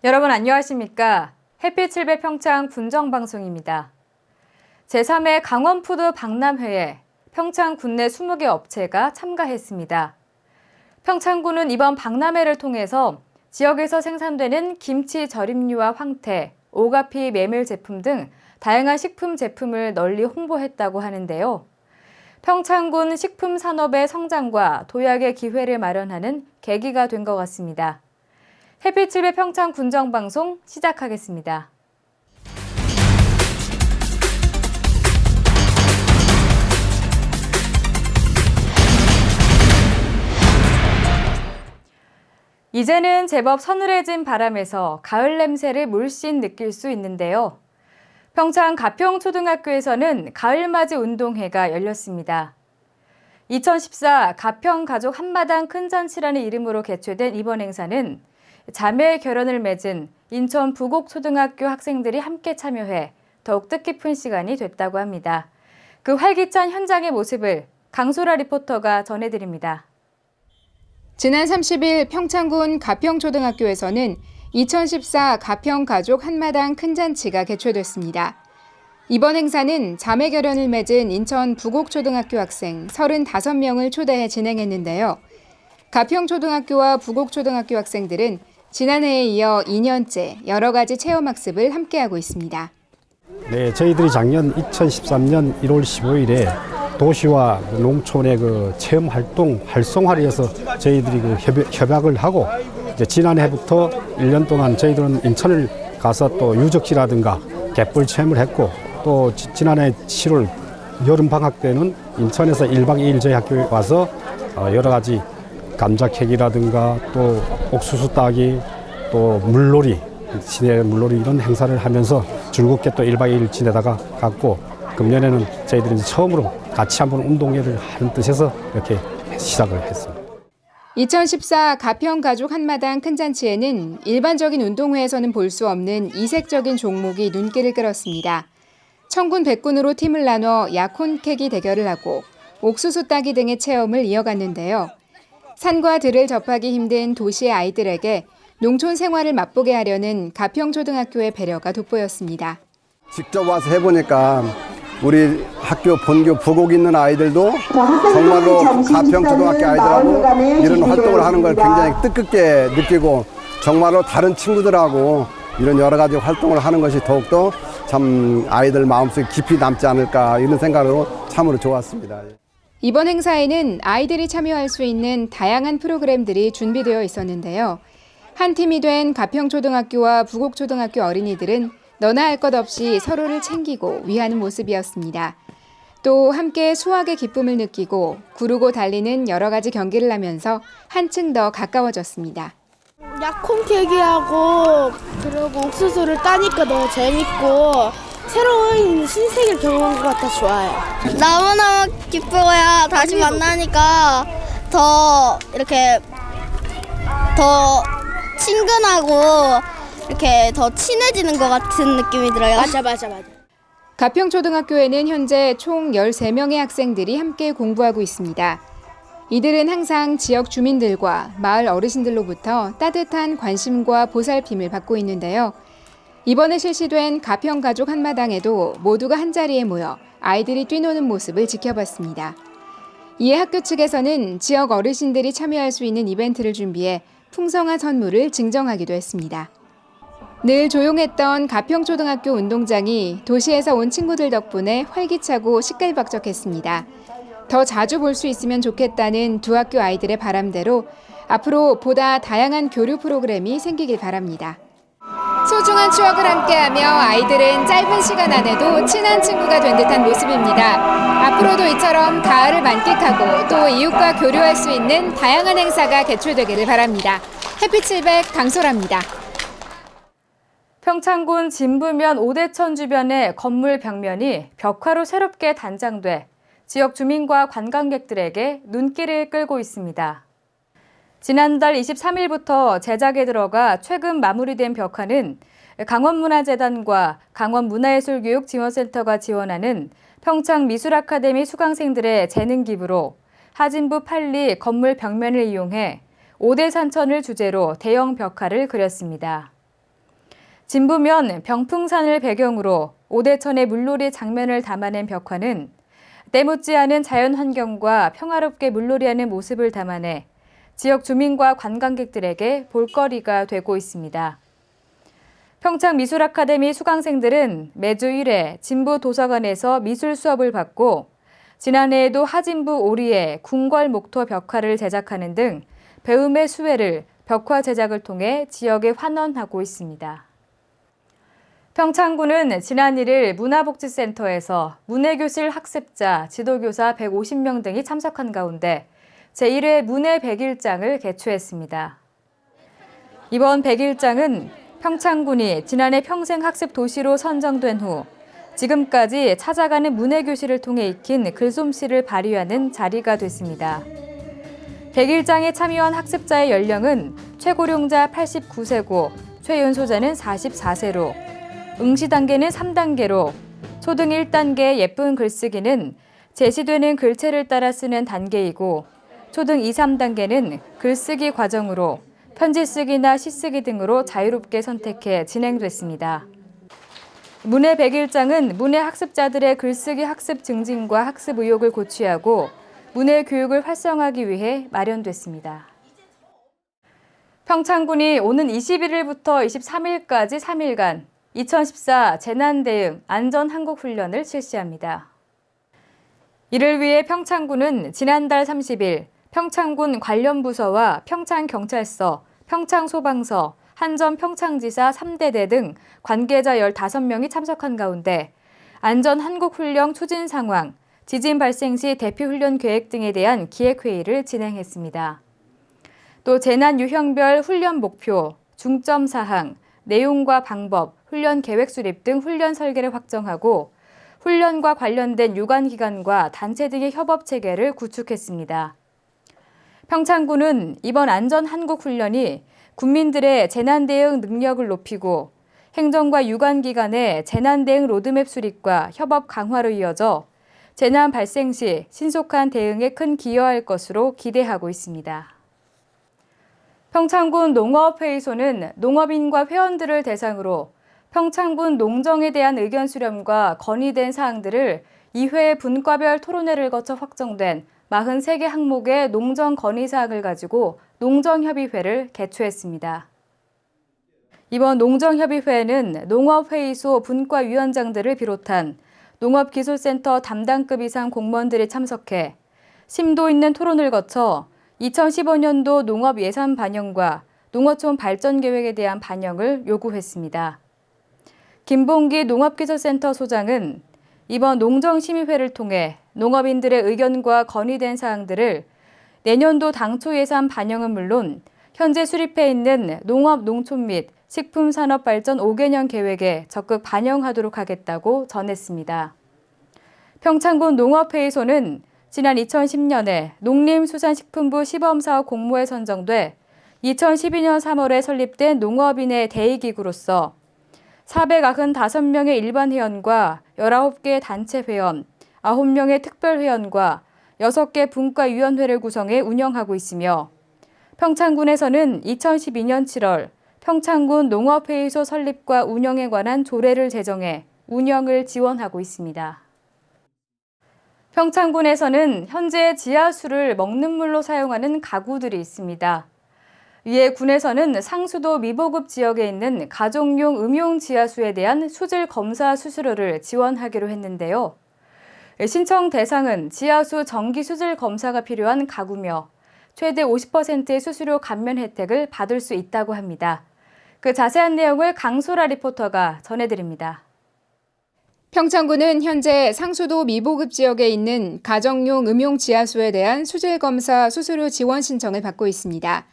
여러분 안녕하십니까? 햇빛 7배 평창 군정방송입니다. 제3회 강원푸드 박람회에 평창 군내 20개 업체가 참가했습니다. 평창군은 이번 박람회를 통해서 지역에서 생산되는 김치 절임류와 황태, 오가피 메밀 제품 등 다양한 식품 제품을 널리 홍보했다고 하는데요. 평창군 식품 산업의 성장과 도약의 기회를 마련하는 계기가 된 것 같습니다. 햇빛 7배 평창 군정방송 시작하겠습니다. 이제는 제법 서늘해진 바람에서 가을 냄새를 물씬 느낄 수 있는데요. 평창 가평초등학교에서는 가을맞이 운동회가 열렸습니다. 2014 가평가족 한마당 큰잔치라는 이름으로 개최된 이번 행사는 자매 결연을 맺은 인천 부곡초등학교 학생들이 함께 참여해 더욱 뜻깊은 시간이 됐다고 합니다. 그 활기찬 현장의 모습을 강소라 리포터가 전해드립니다. 지난 30일 평창군 가평초등학교에서는 2014 가평가족 한마당 큰잔치가 개최됐습니다. 이번 행사는 자매 결연을 맺은 인천 부곡초등학교 학생 35명을 초대해 진행했는데요. 가평초등학교와 부곡초등학교 학생들은 지난해에 이어 2년째 여러 가지 체험학습을 함께하고 있습니다. 네, 저희들이 작년 2013년 1월 15일에 도시와 농촌의 그 체험 활동 활성화를 위해서 저희들이 그 협약을 하고 이제 지난해부터 1년 동안 저희들은 인천을 가서 또 유적지라든가 갯벌 체험을 했고 또 지난해 7월 여름 방학 때는 인천에서 1박 2일 저희 학교에 와서 여러 가지 감자 캐기라든가 또 옥수수 따기 또 물놀이 시내 물놀이 이런 행사를 하면서 즐겁게 또 1박 2일 지내다가 갔고 금년에는 저희들이 이제 처음으로 같이 한번 운동회를 하는 뜻에서 이렇게 시작을 했습니다. 2014 가평가족 한마당 큰잔치에는 일반적인 운동회에서는 볼 수 없는 이색적인 종목이 눈길을 끌었습니다. 청군 백군으로 팀을 나눠 약혼 캐기 대결을 하고 옥수수 따기 등의 체험을 이어갔는데요. 산과 들을 접하기 힘든 도시의 아이들에게 농촌 생활을 맛보게 하려는 가평초등학교의 배려가 돋보였습니다. 직접 와서 해보니까 우리 학교 본교 부곡 있는 아이들도 정말로 가평초등학교 아이들하고 이런 활동을 하는 걸 굉장히 뜻깊게 느끼고 정말로 다른 친구들하고 이런 여러 가지 활동을 하는 것이 더욱더 참 아이들 마음속에 깊이 남지 않을까 이런 생각으로 참으로 좋았습니다. 이번 행사에는 아이들이 참여할 수 있는 다양한 프로그램들이 준비되어 있었는데요. 한 팀이 된 가평초등학교와 부곡초등학교 어린이들은 너나 할 것 없이 서로를 챙기고 위하는 모습이었습니다. 또 함께 수학의 기쁨을 느끼고 구르고 달리는 여러 가지 경기를 하면서 한층 더 가까워졌습니다. 약혼 캐기하고 그리고 옥수수를 따니까 너무 재밌고 새로운 신세계를 경험한 것 같아 좋아요. 너무너무 기쁘고요. 다시 만나니까 더 이렇게 더 친근하고 이렇게 더 친해지는 것 같은 느낌이 들어요. 맞아. 가평초등학교에는 현재 총 13명의 학생들이 함께 공부하고 있습니다. 이들은 항상 지역 주민들과 마을 어르신들로부터 따뜻한 관심과 보살핌을 받고 있는데요. 이번에 실시된 가평가족 한마당에도 모두가 한자리에 모여 아이들이 뛰노는 모습을 지켜봤습니다. 이에 학교 측에서는 지역 어르신들이 참여할 수 있는 이벤트를 준비해 풍성한 선물을 증정하기도 했습니다. 늘 조용했던 가평초등학교 운동장이 도시에서 온 친구들 덕분에 활기차고 시끌벅적했습니다. 더 자주 볼 수 있으면 좋겠다는 두 학교 아이들의 바람대로 앞으로 보다 다양한 교류 프로그램이 생기길 바랍니다. 소중한 추억을 함께하며 아이들은 짧은 시간 안에도 친한 친구가 된 듯한 모습입니다. 앞으로도 이처럼 가을을 만끽하고 또 이웃과 교류할 수 있는 다양한 행사가 개최되기를 바랍니다. 햇빛 700 강소라입니다. 평창군 진부면 오대천 주변의 건물 벽면이 벽화로 새롭게 단장돼 지역 주민과 관광객들에게 눈길을 끌고 있습니다. 지난달 23일부터 제작에 들어가 최근 마무리된 벽화는 강원문화재단과 강원문화예술교육지원센터가 지원하는 평창미술아카데미 수강생들의 재능 기부로 하진부 8리 건물 벽면을 이용해 5대 산천을 주제로 대형 벽화를 그렸습니다. 진부면 병풍산을 배경으로 오대천의 물놀이 장면을 담아낸 벽화는 때묻지 않은 자연 환경과 평화롭게 물놀이하는 모습을 담아내 지역 주민과 관광객들에게 볼거리가 되고 있습니다. 평창미술아카데미 수강생들은 매주 1회 진부도서관에서 미술 수업을 받고 지난해에도 하진부 오리에 궁궐 목토 벽화를 제작하는 등 배움의 수혜를 벽화 제작을 통해 지역에 환원하고 있습니다. 평창군은 지난 1일 문화복지센터에서 문해교실 학습자, 지도교사 150명 등이 참석한 가운데 제1회 문해 100일장을 개최했습니다. 이번 100일장은 평창군이 지난해 평생학습 도시로 선정된 후 지금까지 찾아가는 문해교실을 통해 익힌 글솜씨를 발휘하는 자리가 됐습니다. 100일장에 참여한 학습자의 연령은 최고령자 89세고 최연소자는 44세로 응시 단계는 3단계로 초등 1단계 예쁜 글쓰기는 제시되는 글체를 따라 쓰는 단계이고 초등 2, 3단계는 글쓰기 과정으로 편지 쓰기나 시 쓰기 등으로 자유롭게 선택해 진행됐습니다. 문해 100일장은 문해 학습자들의 글쓰기 학습 증진과 학습 의욕을 고취하고 문해 교육을 활성화하기 위해 마련됐습니다. 평창군이 오는 21일부터 23일까지 3일간 2014 재난대응 안전한국훈련을 실시합니다. 이를 위해 평창군은 지난달 30일 평창군 관련 부서와 평창경찰서, 평창소방서, 한전평창지사 3대대 등 관계자 15명이 참석한 가운데 안전한국훈련 추진 상황, 지진 발생 시 대피 훈련 계획 등에 대한 기획회의를 진행했습니다. 또 재난 유형별 훈련 목표, 중점 사항, 내용과 방법, 훈련 계획 수립 등 훈련 설계를 확정하고 훈련과 관련된 유관기관과 단체 등의 협업 체계를 구축했습니다. 평창군은 이번 안전한국훈련이 국민들의 재난대응 능력을 높이고 행정과 유관기관의 재난대응 로드맵 수립과 협업 강화로 이어져 재난 발생 시 신속한 대응에 큰 기여할 것으로 기대하고 있습니다. 평창군 농업회의소는 농업인과 회원들을 대상으로 평창군 농정에 대한 의견 수렴과 건의된 사항들을 2회 분과별 토론회를 거쳐 확정된 43개 항목의 농정 건의 사항을 가지고 농정협의회를 개최했습니다. 이번 농정협의회에는 농업회의소 분과위원장들을 비롯한 농업기술센터 담당급 이상 공무원들이 참석해 심도 있는 토론을 거쳐 2015년도 농업 예산 반영과 농어촌 발전 계획에 대한 반영을 요구했습니다. 김봉기 농업기술센터 소장은 이번 농정심의회를 통해 농업인들의 의견과 건의된 사항들을 내년도 당초 예산 반영은 물론 현재 수립해 있는 농업, 농촌 및 식품산업발전 5개년 계획에 적극 반영하도록 하겠다고 전했습니다. 평창군 농업회의소는 지난 2010년에 농림수산식품부 시범사업 공모에 선정돼 2012년 3월에 설립된 농업인의 대의기구로서 495명의 일반 회원과 19개의 단체 회원, 9명의 특별 회원과 6개 분과위원회를 구성해 운영하고 있으며 평창군에서는 2012년 7월 평창군 농업회의소 설립과 운영에 관한 조례를 제정해 운영을 지원하고 있습니다. 평창군에서는 현재 지하수를 먹는 물로 사용하는 가구들이 있습니다. 이에 군에서는 상수도 미보급 지역에 있는 가정용 음용 지하수에 대한 수질 검사 수수료를 지원하기로 했는데요. 신청 대상은 지하수 정기 수질 검사가 필요한 가구며 최대 50%의 수수료 감면 혜택을 받을 수 있다고 합니다. 그 자세한 내용을 강소라 리포터가 전해드립니다. 평창군은 현재 상수도 미보급 지역에 있는 가정용 음용 지하수에 대한 수질검사 수수료 지원 신청을 받고 있습니다.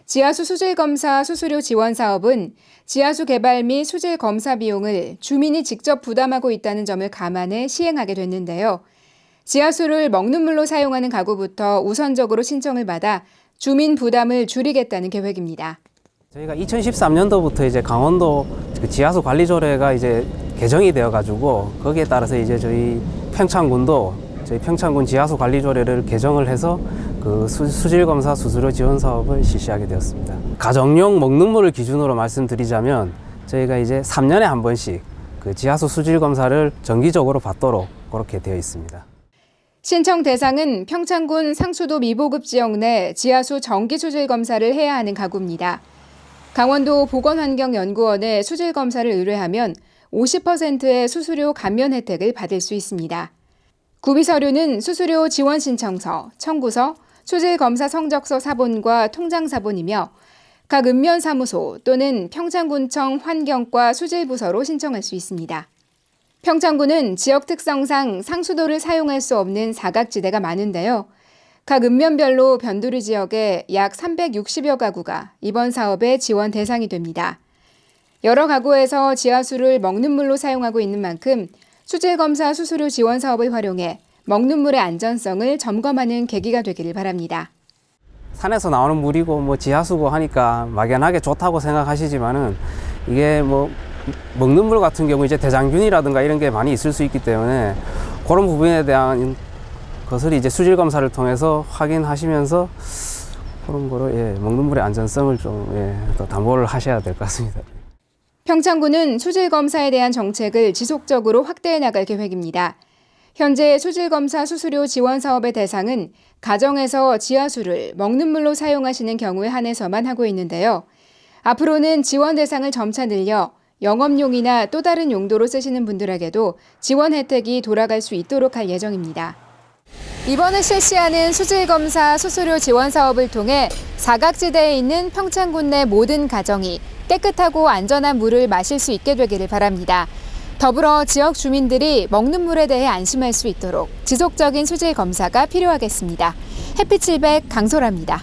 지하수 수질검사 수수료 지원 사업은 지하수 개발 및 수질검사 비용을 주민이 직접 부담하고 있다는 점을 감안해 시행하게 됐는데요. 지하수를 먹는 물로 사용하는 가구부터 우선적으로 신청을 받아 주민 부담을 줄이겠다는 계획입니다. 저희가 2013년도부터 이제 강원도 지하수 관리 조례가 이제 개정이 되어 가지고 거기에 따라서 이제 저희 평창군 지하수 관리 조례를 개정을 해서 그 수질 검사 수수료 지원 사업을 실시하게 되었습니다. 가정용 먹는 물을 기준으로 말씀드리자면 저희가 이제 3년에 한 번씩 그 지하수 수질 검사를 정기적으로 받도록 그렇게 되어 있습니다. 신청 대상은 평창군 상수도 미보급 지역 내 지하수 정기 수질 검사를 해야 하는 가구입니다. 강원도 보건환경연구원에 수질 검사를 의뢰하면 50%의 수수료 감면 혜택을 받을 수 있습니다. 구비 서류는 수수료 지원 신청서, 청구서, 수질 검사 성적서 사본과 통장 사본이며 각 읍면사무소 또는 평창군청 환경과 수질부서로 신청할 수 있습니다. 평창군은 지역 특성상 상수도를 사용할 수 없는 사각지대가 많은데요. 각 읍면별로 변두리 지역에 약 360여 가구가 이번 사업의 지원 대상이 됩니다. 여러 가구에서 지하수를 먹는 물로 사용하고 있는 만큼 수질검사 수수료 지원 사업을 활용해 먹는 물의 안전성을 점검하는 계기가 되기를 바랍니다. 산에서 나오는 물이고 뭐 지하수고 하니까 막연하게 좋다고 생각하시지만은 이게 뭐 먹는 물 같은 경우 이제 대장균이라든가 이런 게 많이 있을 수 있기 때문에 그런 부분에 대한 것을 이제 수질 검사를 통해서 확인하시면서 그런 거로 먹는 물의 안전성을 좀 더 담보를 하셔야 될 것 같습니다. 평창군은 수질 검사에 대한 정책을 지속적으로 확대해 나갈 계획입니다. 현재 수질 검사 수수료 지원 사업의 대상은 가정에서 지하수를 먹는 물로 사용하시는 경우에 한해서만 하고 있는데요. 앞으로는 지원 대상을 점차 늘려 영업용이나 또 다른 용도로 쓰시는 분들에게도 지원 혜택이 돌아갈 수 있도록 할 예정입니다. 이번에 실시하는 수질검사 수수료 지원 사업을 통해 사각지대에 있는 평창군 내 모든 가정이 깨끗하고 안전한 물을 마실 수 있게 되기를 바랍니다. 더불어 지역 주민들이 먹는 물에 대해 안심할 수 있도록 지속적인 수질 검사가 필요하겠습니다. 햇빛 700 강소라입니다.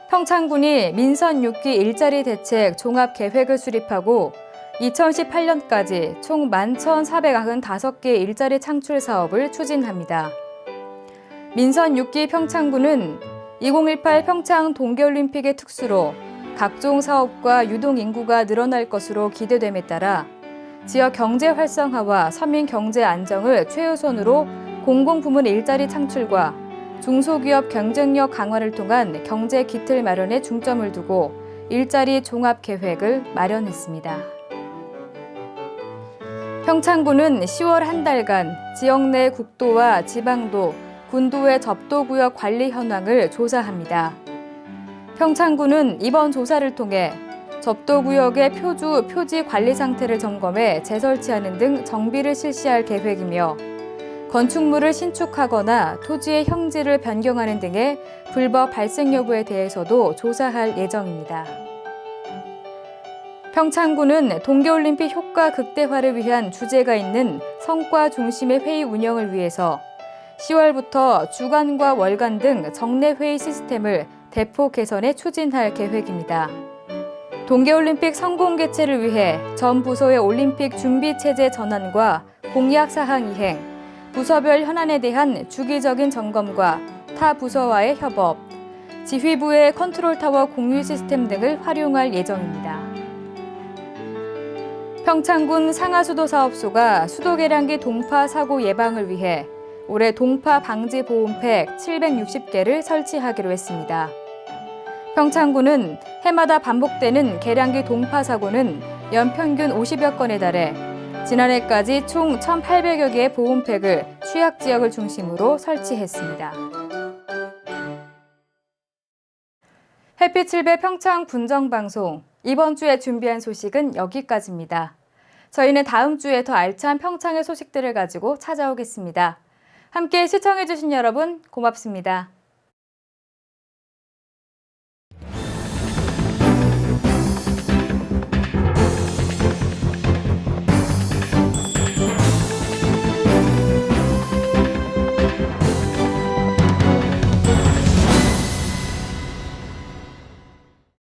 평창군이 민선 6기 일자리 대책 종합 계획을 수립하고 2018년까지 총 11,495개의 일자리 창출 사업을 추진합니다. 민선 6기 평창군은 2018 평창 동계올림픽의 특수로 각종 사업과 유동 인구가 늘어날 것으로 기대됨에 따라 지역 경제 활성화와 서민 경제 안정을 최우선으로 공공부문 일자리 창출과 중소기업 경쟁력 강화를 통한 경제 기틀 마련에 중점을 두고 일자리 종합 계획을 마련했습니다. 평창군은 10월 한 달간 지역 내 국도와 지방도, 군도의 접도구역 관리 현황을 조사합니다. 평창군은 이번 조사를 통해 접도구역의 표주, 표지 관리 상태를 점검해 재설치하는 등 정비를 실시할 계획이며 건축물을 신축하거나 토지의 형질을 변경하는 등의 불법 발생 여부에 대해서도 조사할 예정입니다. 평창군은 동계올림픽 효과 극대화를 위한 주제가 있는 성과 중심의 회의 운영을 위해서 10월부터 주간과 월간 등 정례 회의 시스템을 대폭 개선해 추진할 계획입니다. 동계올림픽 성공 개최를 위해 전 부서의 올림픽 준비 체제 전환과 공약 사항 이행, 부서별 현안에 대한 주기적인 점검과 타 부서와의 협업, 지휘부의 컨트롤타워 공유 시스템 등을 활용할 예정입니다. 평창군 상하수도 사업소가 수도 계량기 동파 사고 예방을 위해 올해 동파 방지 보온팩 760개를 설치하기로 했습니다. 평창군은 해마다 반복되는 계량기 동파 사고는 연평균 50여 건에 달해 지난해까지 총 1,800여 개의 보온팩을 취약 지역을 중심으로 설치했습니다. 햇빛 7배 평창 군정방송, 이번 주에 준비한 소식은 여기까지입니다. 저희는 다음 주에 더 알찬 평창의 소식들을 가지고 찾아오겠습니다. 함께 시청해주신 여러분 고맙습니다.